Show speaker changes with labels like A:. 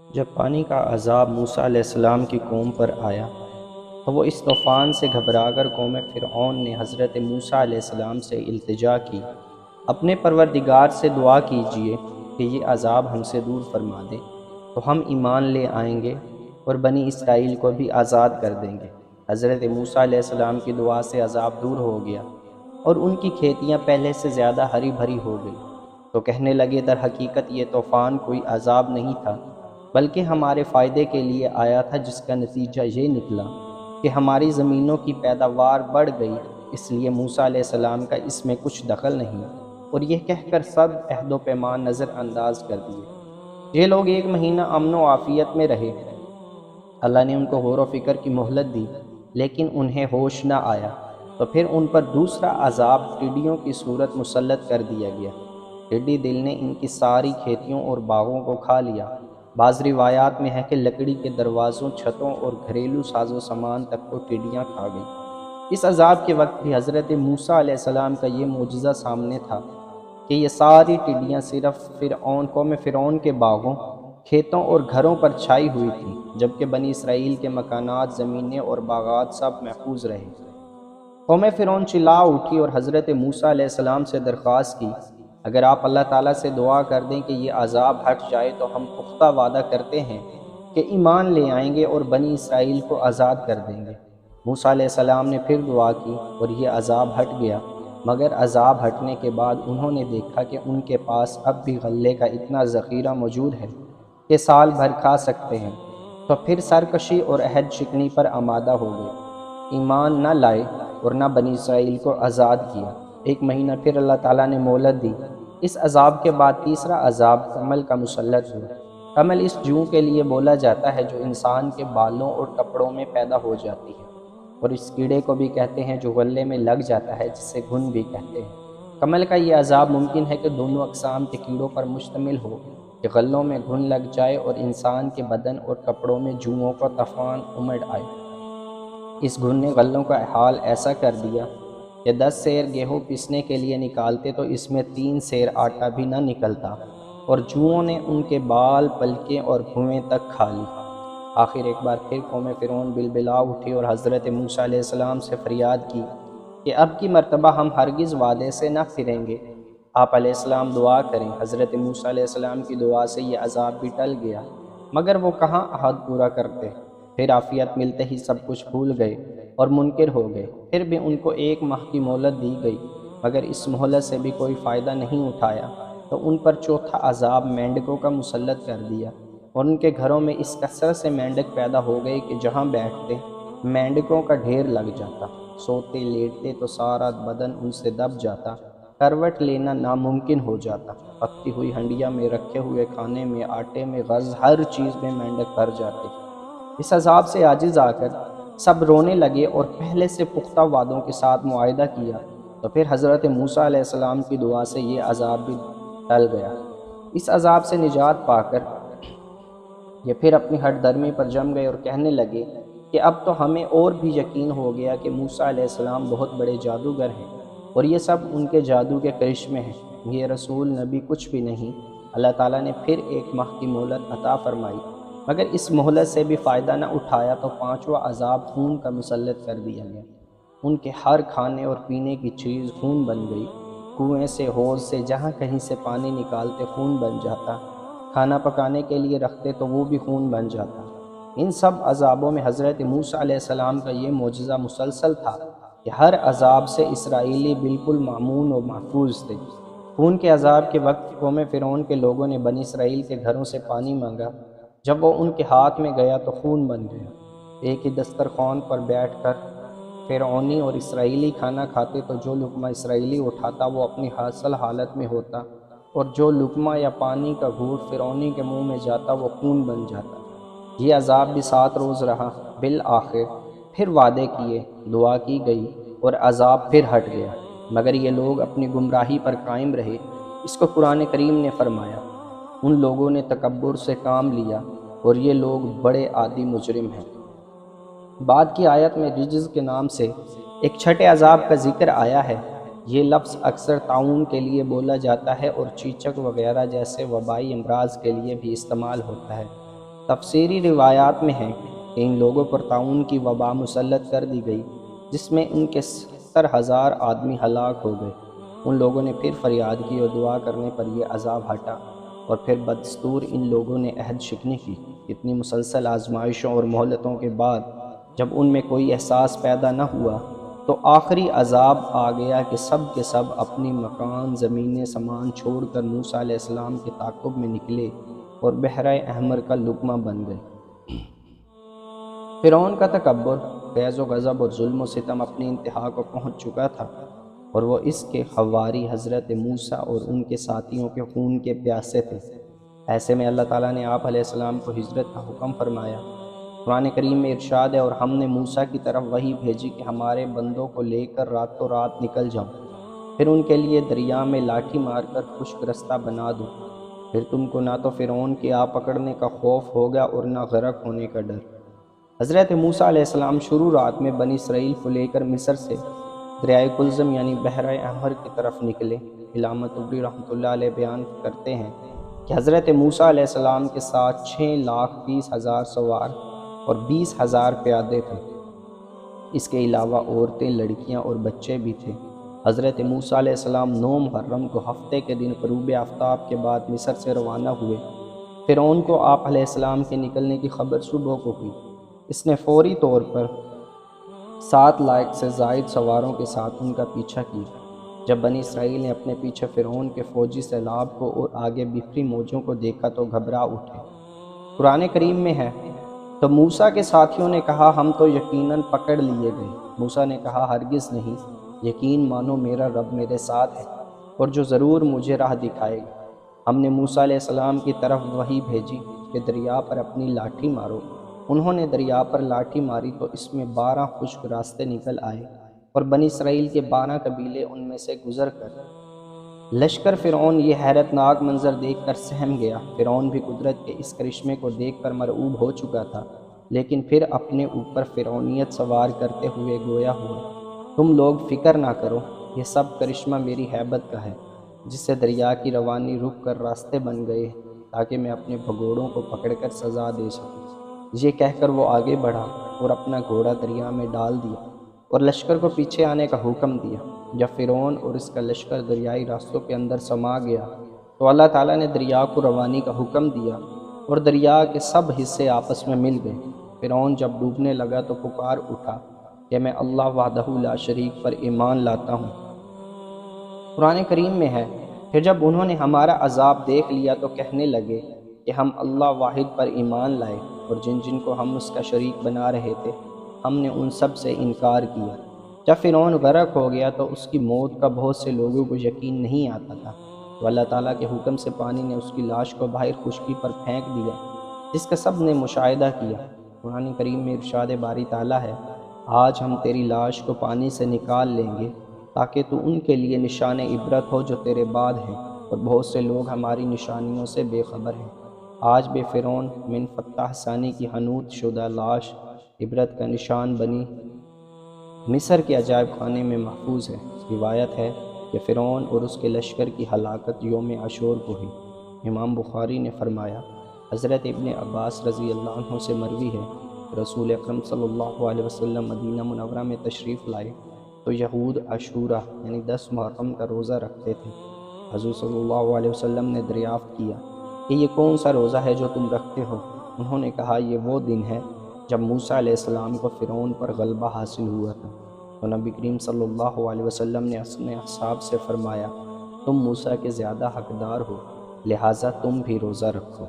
A: جب پانی کا عذاب موسیٰ علیہ السلام کی قوم پر آیا تو وہ اس طوفان سے گھبرا کر قوم فرعون نے حضرت موسیٰ علیہ السلام سے التجا کی، اپنے پروردگار سے دعا کیجئے کہ یہ عذاب ہم سے دور فرما دے تو ہم ایمان لے آئیں گے اور بنی اسرائیل کو بھی آزاد کر دیں گے۔ حضرت موسیٰ علیہ السلام کی دعا سے عذاب دور ہو گیا اور ان کی کھیتیاں پہلے سے زیادہ ہری بھری ہو گئی، تو کہنے لگے در حقیقت یہ طوفان کوئی عذاب نہیں تھا بلکہ ہمارے فائدے کے لیے آیا تھا، جس کا نتیجہ یہ نکلا کہ ہماری زمینوں کی پیداوار بڑھ گئی، اس لیے موسیٰ علیہ السلام کا اس میں کچھ دخل نہیں، اور یہ کہہ کر سب عہد و پیمان نظر انداز کر دیے۔ یہ لوگ 1 مہینہ امن و عافیت میں رہے، اللہ نے ان کو غور و فکر کی مہلت دی، لیکن انہیں ہوش نہ آیا، تو پھر ان پر دوسرا عذاب ٹڈیوں کی صورت مسلط کر دیا گیا۔ ٹڈی دل نے ان کی ساری کھیتیوں اور باغوں کو کھا لیا۔ بعض روایات میں ہے کہ لکڑی کے دروازوں، چھتوں اور گھریلو ساز و سامان تک کو ٹڈیاں کھا گئیں۔ اس عذاب کے وقت بھی حضرت موسیٰ علیہ السلام کا یہ معجزہ سامنے تھا کہ یہ ساری ٹڈیاں صرف قوم فرعون کے باغوں، کھیتوں اور گھروں پر چھائی ہوئی تھیں، جبکہ بنی اسرائیل کے مکانات، زمینیں اور باغات سب محفوظ رہے۔ قوم فرعون چلا اٹھی اور حضرت موسیٰ علیہ السلام سے درخواست کی، اگر آپ اللہ تعالیٰ سے دعا کر دیں کہ یہ عذاب ہٹ جائے تو ہم پختہ وعدہ کرتے ہیں کہ ایمان لے آئیں گے اور بنی اسرائیل کو آزاد کر دیں گے۔ موسیٰ علیہ السلام نے پھر دعا کی اور یہ عذاب ہٹ گیا، مگر عذاب ہٹنے کے بعد انہوں نے دیکھا کہ ان کے پاس اب بھی غلے کا اتنا ذخیرہ موجود ہے کہ سال بھر کھا سکتے ہیں، تو پھر سرکشی اور عہد شکنی پر آمادہ ہو گئے، ایمان نہ لائے اور نہ بنی اسرائیل کو آزاد کیا۔ 1 مہینہ پھر اللہ تعالیٰ نے مہلت دی۔ اس عذاب کے بعد تیسرا عذاب کمل کا مسلط ہوا۔ کمل اس جوں کے لیے بولا جاتا ہے جو انسان کے بالوں اور کپڑوں میں پیدا ہو جاتی ہے، اور اس کیڑے کو بھی کہتے ہیں جو غلے میں لگ جاتا ہے، جسے گھن بھی کہتے ہیں۔ کمل کا یہ عذاب ممکن ہے کہ دونوں اقسام کے کیڑوں پر مشتمل ہو، کہ غلوں میں گھن لگ جائے اور انسان کے بدن اور کپڑوں میں جوؤں کا طوفان امڑ آئے۔ اس گھن نے غلوں کا حال ایسا کر دیا کہ 10 سیر گیہوں پیسنے کے لیے نکالتے تو اس میں 3 سیر آٹا بھی نہ نکلتا، اور جوؤں نے ان کے بال، پلکیں اور بھویں تک کھا لی۔ آخر ایک بار پھر قوم فرعون بلبلا اٹھی اور حضرت موسیٰ علیہ السلام سے فریاد کی کہ اب کی مرتبہ ہم ہرگز وعدے سے نہ پھریں گے، آپ علیہ السلام دعا کریں۔ حضرت موسیٰ علیہ السلام کی دعا سے یہ عذاب بھی ٹل گیا، مگر وہ کہاں عہد پورا کرتے۔ پھر عافیت ملتے ہی سب کچھ بھول گئے اور منکر ہو گئے۔ پھر بھی ان کو 1 ماہ کی مہلت دی گئی، مگر اس مہلت سے بھی کوئی فائدہ نہیں اٹھایا، تو ان پر چوتھا عذاب مینڈکوں کا مسلط کر دیا، اور ان کے گھروں میں اس کثرت سے مینڈک پیدا ہو گئے کہ جہاں بیٹھتے مینڈکوں کا ڈھیر لگ جاتا، سوتے لیٹتے تو سارا بدن ان سے دب جاتا، کروٹ لینا ناممکن ہو جاتا، پکتی ہوئی ہنڈیا میں، رکھے ہوئے کھانے میں، آٹے میں، غض ہر چیز میں مینڈک بھر جاتے۔ اس عذاب سے عاجز آ کر سب رونے لگے اور پہلے سے پختہ وعدوں کے ساتھ معاہدہ کیا، تو پھر حضرت موسیٰ علیہ السلام کی دعا سے یہ عذاب بھی ٹل گیا۔ اس عذاب سے نجات پا کر یہ پھر اپنی ہٹ درمی پر جم گئے اور کہنے لگے کہ اب تو ہمیں اور بھی یقین ہو گیا کہ موسیٰ علیہ السلام بہت بڑے جادوگر ہیں، اور یہ سب ان کے جادو کے کرشمے ہیں، یہ رسول نبی کچھ بھی نہیں۔ اللہ تعالیٰ نے پھر 1 ماہ کی مہلت عطا فرمائی، مگر اس مہلت سے بھی فائدہ نہ اٹھایا، تو 5واں عذاب خون کا مسلط کر دیا گیا۔ ان کے ہر کھانے اور پینے کی چیز خون بن گئی، کنویں سے، حوض سے، جہاں کہیں سے پانی نکالتے خون بن جاتا، کھانا پکانے کے لیے رکھتے تو وہ بھی خون بن جاتا۔ ان سب عذابوں میں حضرت موسیٰ علیہ السلام کا یہ معجزہ مسلسل تھا کہ ہر عذاب سے اسرائیلی بالکل مامون و محفوظ تھے۔ خون کے عذاب کے وقت قوم فرعون کے لوگوں نے بنی اسرائیل کے گھروں سے پانی مانگا، جب وہ ان کے ہاتھ میں گیا تو خون بن گیا۔ ایک ہی دسترخوان پر بیٹھ کر فرعونی اور اسرائیلی کھانا کھاتے تو جو لقمہ اسرائیلی اٹھاتا وہ اپنی اصل حالت میں ہوتا، اور جو لقمہ یا پانی کا گھونٹ فرعونی کے منہ میں جاتا وہ خون بن جاتا۔ یہ عذاب بھی 7 روز رہا، بالآخر پھر وعدے کیے، دعا کی گئی اور عذاب پھر ہٹ گیا، مگر یہ لوگ اپنی گمراہی پر قائم رہے۔ اس کو قرآن کریم نے فرمایا، ان لوگوں نے تکبر سے کام لیا اور یہ لوگ بڑے عادی مجرم ہیں۔ بعد کی آیت میں رجز کے نام سے ایک چھٹے عذاب کا ذکر آیا ہے۔ یہ لفظ اکثر طاعون کے لیے بولا جاتا ہے اور چیچک وغیرہ جیسے وبائی امراض کے لیے بھی استعمال ہوتا ہے۔ تفسیری روایات میں ہے کہ ان لوگوں پر طاعون کی وبا مسلط کر دی گئی، جس میں ان کے 70,000 آدمی ہلاک ہو گئے۔ ان لوگوں نے پھر فریاد کی اور دعا کرنے پر یہ عذاب ہٹا، اور پھر بدستور ان لوگوں نے عہد شکنی کی۔ اتنی مسلسل آزمائشوں اور مہلتوں کے بعد جب ان میں کوئی احساس پیدا نہ ہوا تو آخری عذاب آ گیا کہ سب کے سب اپنی مکان، زمینیں، سامان چھوڑ کر موسیٰ علیہ السلام کے تعاقب میں نکلے اور بحرۂ احمر کا لقمہ بن گئے۔ فرعون کا تکبر، غیظ و غضب اور ظلم و ستم اپنی انتہا کو پہنچ چکا تھا، اور وہ اس کے حواری حضرت موسیٰ اور ان کے ساتھیوں کے خون کے پیاسے تھے۔ ایسے میں اللہ تعالیٰ نے آپ علیہ السلام کو ہجرت کا حکم فرمایا۔ قرآن کریم میں ارشاد ہے، اور ہم نے موسیٰ کی طرف وحی بھیجی کہ ہمارے بندوں کو لے کر راتوں رات نکل جاؤ، پھر ان کے لیے دریا میں لاٹھی مار کر خشک رستہ بنا دو، پھر تم کو نہ تو فرعون کے آ پکڑنے کا خوف ہوگا اور نہ غرق ہونے کا ڈر۔ حضرت موسیٰ علیہ السلام شروع رات میں بنی اسرائیل کو لے کر مصر سے دریائے کلزم یعنی بحرۂ احمر کی طرف نکلے۔ علامہ طبری رحمۃ اللہ علیہ بیان کرتے ہیں کہ حضرت موسیٰ علیہ السلام کے ساتھ 6,30,000 سوار اور 20,000 پیادے تھے۔ اس کے علاوہ عورتیں، لڑکیاں اور بچے بھی تھے۔ حضرت موسیٰ علیہ السلام 9 محرم کو ہفتے کے دن غروب آفتاب کے بعد مصر سے روانہ ہوئے۔ فرعون کو آپ علیہ السلام کے نکلنے کی خبر صبح کو ہوئی۔ اس نے فوری طور پر 7 لاکھ سے زائد سواروں کے ساتھ ان کا پیچھا کیا۔ جب بنی اسرائیل نے اپنے پیچھے فرعون کے فوجی سیلاب کو اور آگے بکھری موجوں کو دیکھا تو گھبرا اٹھے۔ قرآن کریم میں ہے، تو موسیٰ کے ساتھیوں نے کہا، ہم تو یقیناً پکڑ لیے گئے۔ موسیٰ نے کہا، ہرگز نہیں، یقین مانو میرا رب میرے ساتھ ہے، اور جو ضرور مجھے راہ دکھائے گا۔ ہم نے موسیٰ علیہ السلام کی طرف وحی بھیجی کہ دریا پر اپنی لاٹھی مارو۔ انہوں نے دریا پر لاٹھی ماری تو اس میں 12 خشک راستے نکل آئے، اور بنی اسرائیل کے 12 قبیلے ان میں سے گزر کر لشکر فرعون یہ حیرت ناک منظر دیکھ کر سہم گیا۔ فرعون بھی قدرت کے اس کرشمے کو دیکھ کر مرعوب ہو چکا تھا، لیکن پھر اپنے اوپر فرعونیت سوار کرتے ہوئے گویا ہوا، تم لوگ فکر نہ کرو، یہ سب کرشمہ میری ہیبت کا ہے، جس سے دریا کی روانی رک کر راستے بن گئے تاکہ میں اپنے بھگوڑوں کو پکڑ کر سزا دے سکوں۔ یہ کہہ کر وہ آگے بڑھا اور اپنا گھوڑا دریا میں ڈال دیا اور لشکر کو پیچھے آنے کا حکم دیا۔ جب فرعون اور اس کا لشکر دریائی راستوں کے اندر سما گیا تو اللہ تعالیٰ نے دریا کو روانی کا حکم دیا اور دریا کے سب حصے آپس میں مل گئے۔ فرعون جب ڈوبنے لگا تو پکار اٹھا کہ میں اللہ وحدہ لا شریک پر ایمان لاتا ہوں۔ قرآن کریم میں ہے، پھر جب انہوں نے ہمارا عذاب دیکھ لیا تو کہنے لگے کہ ہم اللہ واحد پر ایمان لائے، اور جن جن کو ہم اس کا شریک بنا رہے تھے ہم نے ان سب سے انکار کیا۔ جب فرعون غرق ہو گیا تو اس کی موت کا بہت سے لوگوں کو یقین نہیں آتا تھا، تو اللہ تعالیٰ کے حکم سے پانی نے اس کی لاش کو باہر خشکی پر پھینک دیا، جس کا سب نے مشاہدہ کیا۔ قرآن کریم میں ارشاد باری تعالیٰ ہے، آج ہم تیری لاش کو پانی سے نکال لیں گے تاکہ تو ان کے لیے نشان عبرت ہو جو تیرے بعد ہیں، اور بہت سے لوگ ہماری نشانیوں سے بے خبر ہیں۔ آج بے فرعون من فتح ثانی کی حنوط شدہ لاش عبرت کا نشان بنی مصر کے عجائب خانے میں محفوظ ہے۔ روایت ہے کہ فرعون اور اس کے لشکر کی ہلاکت یوم عاشور کو ہوئی۔ امام بخاری نے فرمایا، حضرت ابن عباس رضی اللہ عنہ سے مروی ہے، رسول اکرم صلی اللہ علیہ وسلم مدینہ منورہ میں تشریف لائے تو یہود عاشورہ یعنی 10 محرم کا روزہ رکھتے تھے۔ حضور صلی اللہ علیہ وسلم نے دریافت کیا کہ یہ کون سا روزہ ہے جو تم رکھتے ہو؟ انہوں نے کہا، یہ وہ دن ہے جب موسیٰ علیہ السلام کو فرعون پر غلبہ حاصل ہوا تھا۔ تو نبی کریم صلی اللہ علیہ وسلم نے اپنے اصحاب سے فرمایا، تم موسیٰ کے زیادہ حقدار ہو، لہٰذا تم بھی روزہ رکھو۔